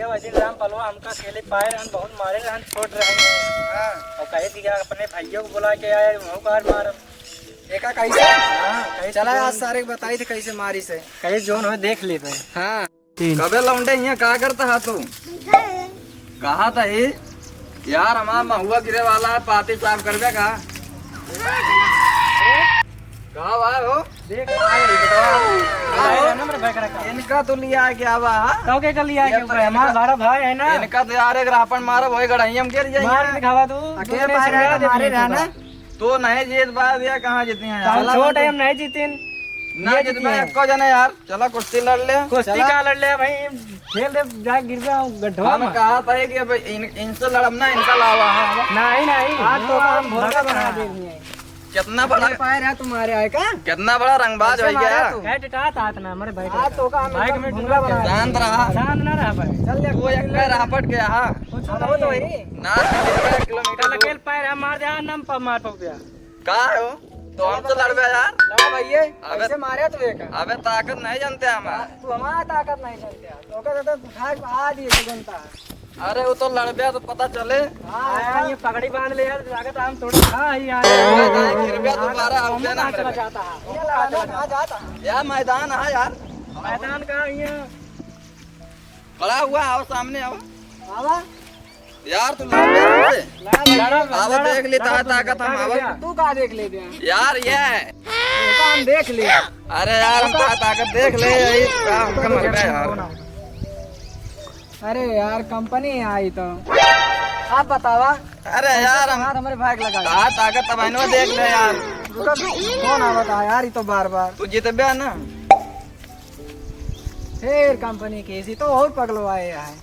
वजीर राम पलवा हमका अकेले पाए रहन बहुत मारे रहन छोड़ रहे हैं और कहे कि अपने भाइयों को बुला के आए वहाँ कार मार देखा कैसे? हाँ चला आज सारे को बताई थे कैसे मारी से। कहीं जोन हो देख ले भाई। हाँ कबे लौंडे यहाँ का करता है तू? कहा था ये यार हमारा महुआ गिरे वाला है पाती साफ करबे का? कहा हो देख इनका तो लिया क्या बा? तो क्या कर लिया है हमारा बड़ा भाई है ना। इनका तो यार एक रापन मारा वही गढ़ाई हम गिर मार जाएंगे। दिखावा तू अकेले मारे रहना तो नहीं जीत बात या कहाँ जीती हैं यार? छोट है हम नहीं जीते ना जीत में एको जने यार चला कुश्ती लड़ ले। कुश्ती का लड़ ले भाई खेल दे जा गिर गया गड्ढा हम कहा था कि अब इनसे लड़ना इनका लावा है। नहीं नहीं आज तो हम भोगा बना देंगे। कितना बड़ा पाए रहा तुम्हारे आए का कितना बड़ा रंगबाज हो गया। है टिटा तात ना हमारे भाई का तो का बाइक में ढूंढा बना शांत रहा शांत ना रहा भाई चल ले वो एक रापट गया हां कुछ तो वही ना किलोमीटर लकेल पैर मार दे नम पर मार पक गया का हो तो हम तो लड़बे यार लड़ा भैया कैसे मारे तू एक अबे ताकत नहीं जानते हम तू हमारा ताकत नहीं जानते तो का तो उठा के आ दिए जनता। अरे वो तो लड़बे तो पता चले। हां ये पगड़ी बांध ले यार लागत हम थोड़ा हां ही आ गिरबे दोबारा आउटे ना मेरे जाता है ये जाता यार मैदान है यार मैदान का ये खड़ा हुआ आओ सामने आओ आवा यार तू लड़बे हमसे लड़ा आवा देख ली ताकत हम आवा तू का देख ले दे यार ये हम देख ले। अरे यार हम ताकत देख ले यही हमका मर गया यार। अरे यार कंपनी आई तो आप बतावा। अरे यार हमारे भाई लगा कहा ताकत अब इन्हों देख ले यार। कौन आवता यार ये तो बार बार तू जीतबे ना फिर कंपनी की इसी तो और पगलवाए है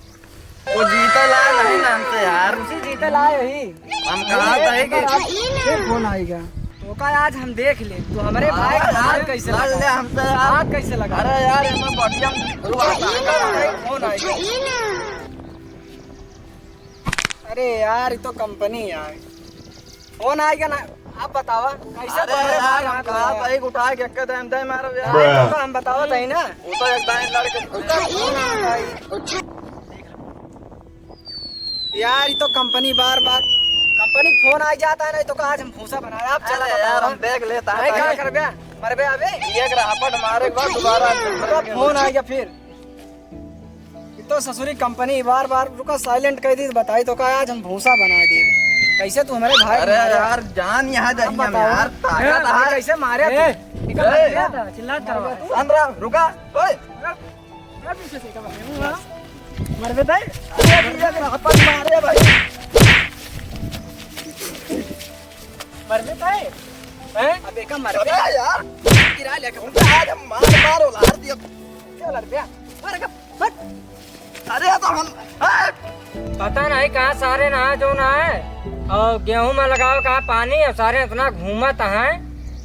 वो जीता ला नहीं नाम से यार उसी जीते लाए ही हम कहा था कि फिर फोन आएगा तो का आज हम देख ले तो हमारे भाई का हाथ कैसे लड़ ले लगा हमसे यार। हाथ कैसे लगा अरे यार हमें बढ़िया फोन आएगा। अरे यार ये तो कंपनी यार फोन आएगा ना आप बतावा कैसे अरे तुम्हारे यार भाई हम हाथ कहा लगा? था एक उठा के एक दाएं दाएं मारो यार। तो हम बतावा था ही ना वो तो एक दाएं लड़के यार ये तो कंपनी बार बार कंपनी फोन आ जाता है नहीं तो का आज हम भूसा बना रहे आप चला यार हम देख लेता नहीं क्या कर बे मर बे अबे एक रापट मारे के बाद दोबारा तो फोन आ गया फिर ये तो ससुरी कंपनी बार बार रुका साइलेंट कर दी बताई तो का आज हम भूसा बना दे कैसे तू हमारे भाई अरे यार जान यहाँ जाइए हम यार ताकत है। कैसे मारे चिल्ला अंदर रुका ओए मर बे ताई एक रापट मारे भाई मर बे ताई हैं अबे का मर बे अबे यार गिरा लेके आज हम मार उलार दिया क्या लड़ बे मार का फट अरे तो हम पता नहीं कहाँ सारे नहा जो ना है और गेहूं में लगाओ कहाँ पानी और सारे इतना घूमत है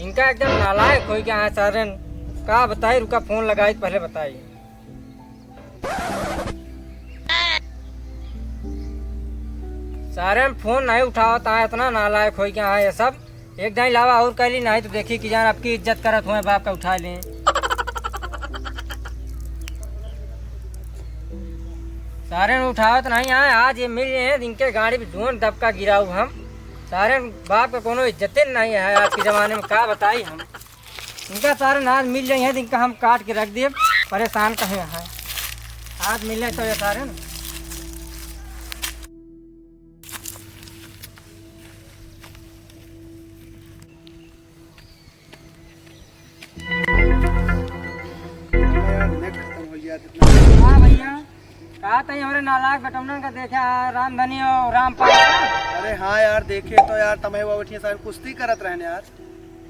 इनका एकदम नालायक कोई क्या है सारे कहा बताई रुका फोन लगाई पहले बताइए सारे में फोन नहीं उठाता है इतना नालायक हो क्या है ये सब एक दाई लावा और कर ली नहीं तो देखी कि जान आपकी इज्जत करत हुए बाप का उठा लें सारे ने उठावत नहीं आए आज ये मिल रहे हैं इनके गाड़ी पे जोन दबका गिराऊ हम सारे बाप का कोनो इज्जत नहीं है आज के जमाने में क्या बताई हम इनका सारे नाज मिल रही है इनका हम काट के रख दिए परेशान कहे हैं आज मिले तो ये सारे ना हाँ भैया कहा था हमारे नालायक बटमन का देखा रामधनी और रामपाल अरे हाँ यार देखे तो यार तमें वो बैठिए सारे कुश्ती करत रहने यार।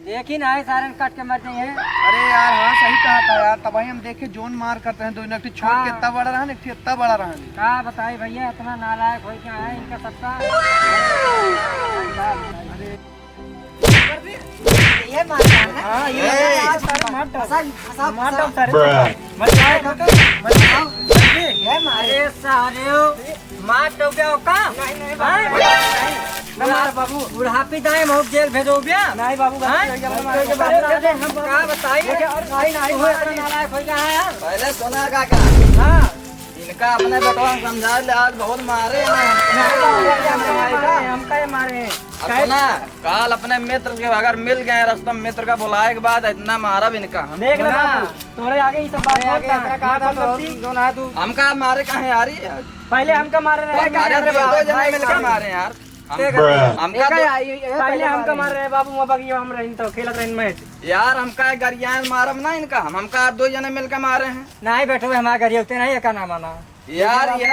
देखी ना है सारे कट के मर जाइए अरे यार हाँ सही कहा था यार तब हम देखे जोन मार करते हैं दो इनकी छोड़ के इतना बड़ा रहा एक इतना बड़ा रहा। क्या बताई भैया इतना नालायक हो क्या है इनका सबका ये हाँ ये मारे सारे मार तो क्या बाबू बुढ़ापी दाएं बहुत जेल भेजो बिया नहीं बाबू क्या बताइए पहले सोना का हाँ इनका अपने बेटवा समझा ले, आज बहुत मारे हैं। हमका ये मारे हैं। अपना काल अपने मित्र के अगर मिल गए रास्ते में, मित्र का बुलाए के बाद इतना मारा भी इनका हम। देख ले बाबू, तोरे आगे ही सब बात बोलता है। कहा था जो ना तू हमका मारे कहाँ यारी यार? पहले हमका मार रहे हैं। दो जने मिलकर मारे यार। हमका पहले हमका मार रहे हैं बाबू, वहाँ बाकी हम रहे तो खेलत रहे मैच। यार हमका गरियान मारम ना इनका, हमका 2 जने मिलकर मारे हैं नहीं बैठो हमारे घर होते नहीं, का नाम आना यार। ये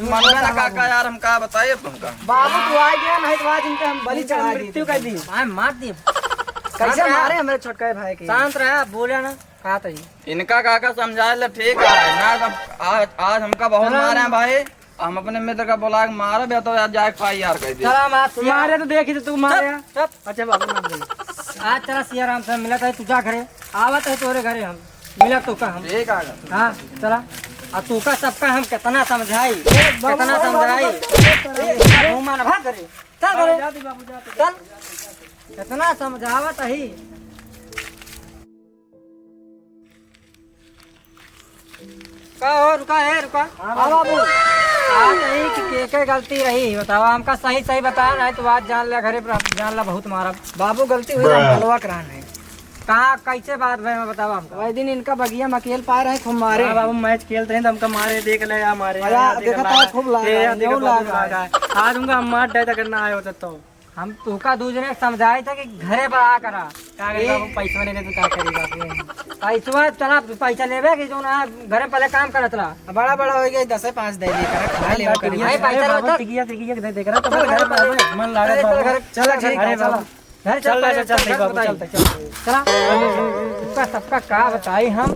मनवे ना काका यार, हमका बताइए तुमका। बाबू तू आ गया नहीं तो आज इनका हम बलि चढ़ा दी। मृत्यु कर दी, मार दी। कैसे मारे हमारे छोटका भाई के? शांत रहा, बोले ना कहा था इनका काका समझा ले, ठीक है ना। आज हमका बहुत मारे हैं भाई। हम अपने मित्र का बुला के मारे भी तो यार जाए खाई यार कह दिया। चला मार मारे तो देखी तो तू मारे। चुप। अच्छा बाबू मार दे। आज तेरा सिया राम से मिला था तुझा घरे, आवत है तोरे घरे हम मिला तो का हम। ठीक है हाँ चला। और तू का सबका हम कितना समझाई, कितना समझाई। मुँह मार भाग करे, चल करे, चल कितना समझावत ही। का हो रुका है रुका। हाँ बाबू आज नहीं कि के गलती रही बताओ, हमका सही सही बताया नहीं तो आज जान लिया घरे पर जान ला बहुत मारा। बाबू गलती हुई हम हलवा कराना है। कहाँ कैसे बात भाई मैं बताओ हमका। वही दिन इनका बगिया में अकेले पा रहे हैं, खूब मारे। हाँ बाबू मैच खेलते हैं तो हमका मारे, देख ले या मारे देखा था खूब लगा। आज उनका मार डायता करना आया होता तो हम तुका दूसरे समझाए थे कि घरे पर आ करा पैसा नहीं दे तो क्या करेगा। पैसा चला पैसा लेवे कि जो ना घरे पहले काम करत रहा। बड़ा बड़ा हो गया 10-5 दे दिए कर खा ले नहीं पैसा टिकिया टिकिया देख रहा तो घर पर मन लागे चल ठीक है चल घर चल चल चल चला सबका का बताई हम।